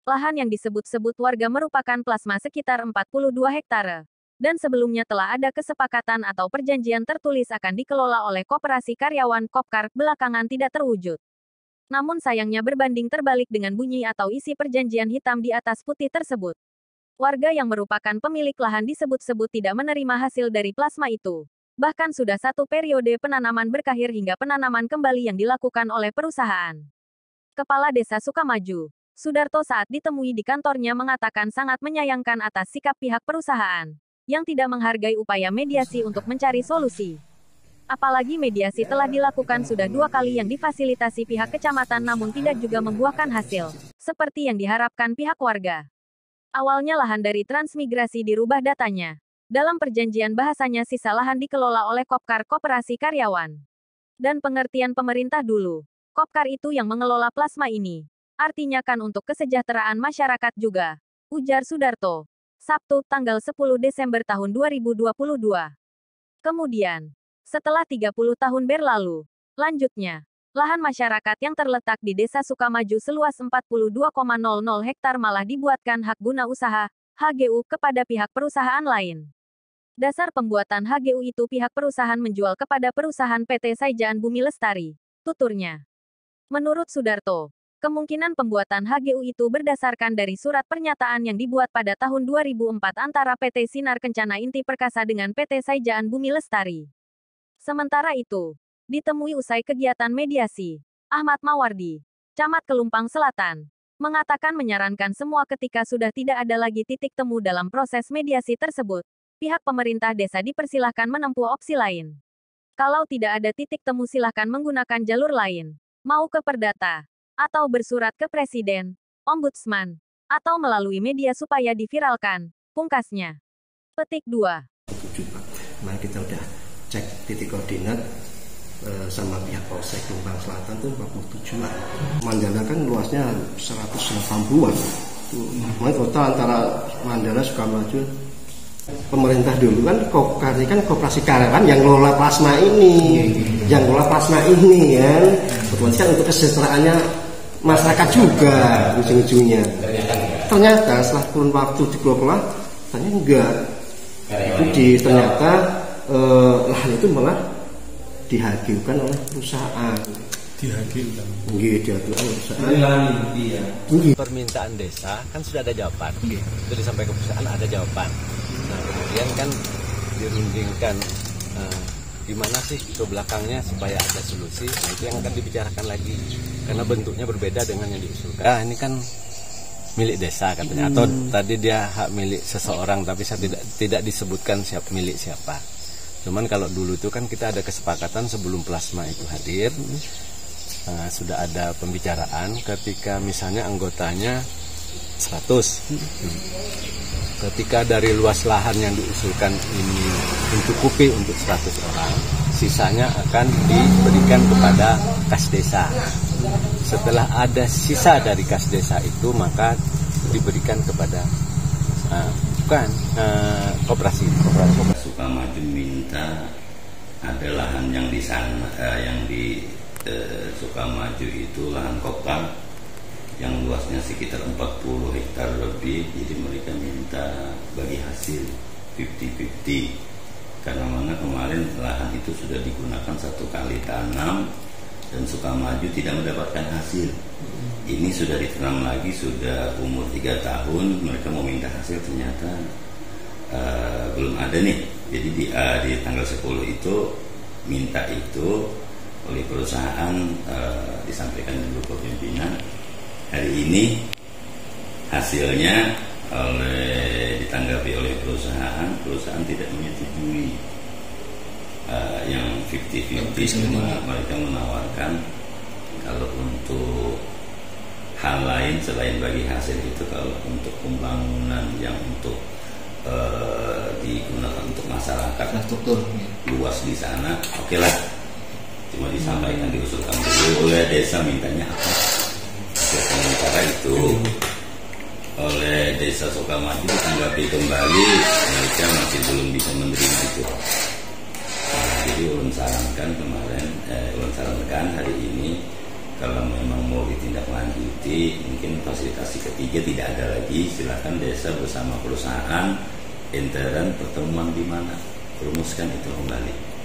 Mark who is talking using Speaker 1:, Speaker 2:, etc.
Speaker 1: Lahan yang disebut-sebut warga merupakan plasma sekitar 42 hektare. Dan sebelumnya telah ada kesepakatan atau perjanjian tertulis akan dikelola oleh Koperasi Karyawan Kopkar, belakangan tidak terwujud. Namun sayangnya berbanding terbalik dengan bunyi atau isi perjanjian hitam di atas putih tersebut. Warga yang merupakan pemilik lahan disebut-sebut tidak menerima hasil dari plasma itu. Bahkan sudah satu periode penanaman berakhir hingga penanaman kembali yang dilakukan oleh perusahaan. Kepala Desa Sukamaju, Sudarto saat ditemui di kantornya mengatakan sangat menyayangkan atas sikap pihak perusahaan yang tidak menghargai upaya mediasi untuk mencari solusi. Apalagi mediasi telah dilakukan sudah 2 kali yang difasilitasi pihak kecamatan namun tidak juga membuahkan hasil, seperti yang diharapkan pihak warga. Awalnya lahan dari transmigrasi dirubah datanya. Dalam perjanjian bahasanya sisa lahan dikelola oleh Kopkar Koperasi Karyawan. Dan pengertian pemerintah dulu. Kopkar itu yang mengelola plasma ini. Artinya kan untuk kesejahteraan masyarakat juga. Ujar Sudarto. Sabtu, tanggal 10 Desember tahun 2022. Kemudian, setelah 30 tahun berlalu, lanjutnya, lahan masyarakat yang terletak di Desa Sukamaju seluas 42,00 hektar malah dibuatkan hak guna usaha, HGU, kepada pihak perusahaan lain. Dasar pembuatan HGU itu pihak perusahaan menjual kepada perusahaan PT Saijaan Bumi Lestari, tuturnya. Menurut Sudarto, kemungkinan pembuatan HGU itu berdasarkan dari surat pernyataan yang dibuat pada tahun 2004 antara PT Sinar Kencana Inti Perkasa dengan PT Saijaan Bumi Lestari. Sementara itu, ditemui usai kegiatan mediasi, Ahmad Mawardi, Camat Kelumpang Selatan, mengatakan menyarankan semua ketika sudah tidak ada lagi titik temu dalam proses mediasi tersebut, pihak pemerintah desa dipersilahkan menempuh opsi lain. Kalau tidak ada titik temu silahkan menggunakan jalur lain, mau ke Perdata, atau bersurat ke Presiden, Ombudsman, atau melalui media supaya diviralkan, pungkasnya. Petik 2.
Speaker 2: Nah, kita udah cek titik koordinat sama pihak Polsek Kelumpang Selatan tuh 47-an. Mandala kan luasnya 180-an. Total antara Mandala Sukamaju, pemerintah dulu kan Kopkar ini kan Koperasi Karyawan yang ngelola plasma ini, kan. Otomatis kan untuk kesejahteraannya masyarakat juga ujung-ujungnya. Ternyata setelah kurun waktu dikelola, ternyata enggak. Ternyata lahan itu malah dihagiukan oleh perusahaan.
Speaker 3: Dihagiukan.
Speaker 2: Dihagiukan oleh perusahaan.
Speaker 4: Permintaan desa kan sudah ada jawaban. Itu disampaikan ke perusahaan ada jawaban. Nah kemudian kan dirundingkan gimana sih ke belakangnya supaya ada solusi. Nah, itu yang akan dibicarakan lagi karena bentuknya berbeda dengan yang diusulkan. Nah, ini kan milik desa katanya atau tadi dia hak milik seseorang tapi saya tidak disebutkan milik siapa. Cuman kalau dulu itu kan kita ada kesepakatan sebelum plasma itu hadir, sudah ada pembicaraan ketika misalnya anggotanya 100. Ketika dari luas lahan yang diusulkan ini mencukupi untuk 100 orang, sisanya akan diberikan kepada kas desa. Setelah ada sisa dari kas desa itu maka diberikan kepada koperasi.
Speaker 5: Sukamaju minta ada lahan yang di sana, yang di Sukamaju itu lahan Kopkar yang luasnya sekitar 40 hektar lebih, jadi mereka minta bagi hasil 50-50 karena mana kemarin lahan itu sudah digunakan 1 kali tanam dan Sukamaju tidak mendapatkan hasil. Ini sudah ditanam lagi, sudah umur 3 tahun, mereka mau minta hasil ternyata belum ada nih. Jadi di tanggal 10 itu minta itu oleh perusahaan, disampaikan dulu ke pimpinan. Hari ini hasilnya ditanggapi oleh perusahaan tidak menyetujui yang 50-50. Mereka menawarkan kalau untuk hal lain selain bagi hasil itu, kalau untuk pembangunan yang untuk digunakan untuk masyarakat struktur luas di sana, oke lah, cuma disampaikan diusulkan dulu oleh desa mintanya apa. Sementara itu oleh Desa Sukamaju ditanggapi kembali, mereka masih belum bisa menerima itu. Jadi ulun sarankan kemarin, ulun sarankan hari ini Kalau memang mau ditindaklanjuti, mungkin fasilitasi ketiga tidak ada lagi, silakan desa bersama perusahaan intern pertemuan di mana, rumuskan itu kembali.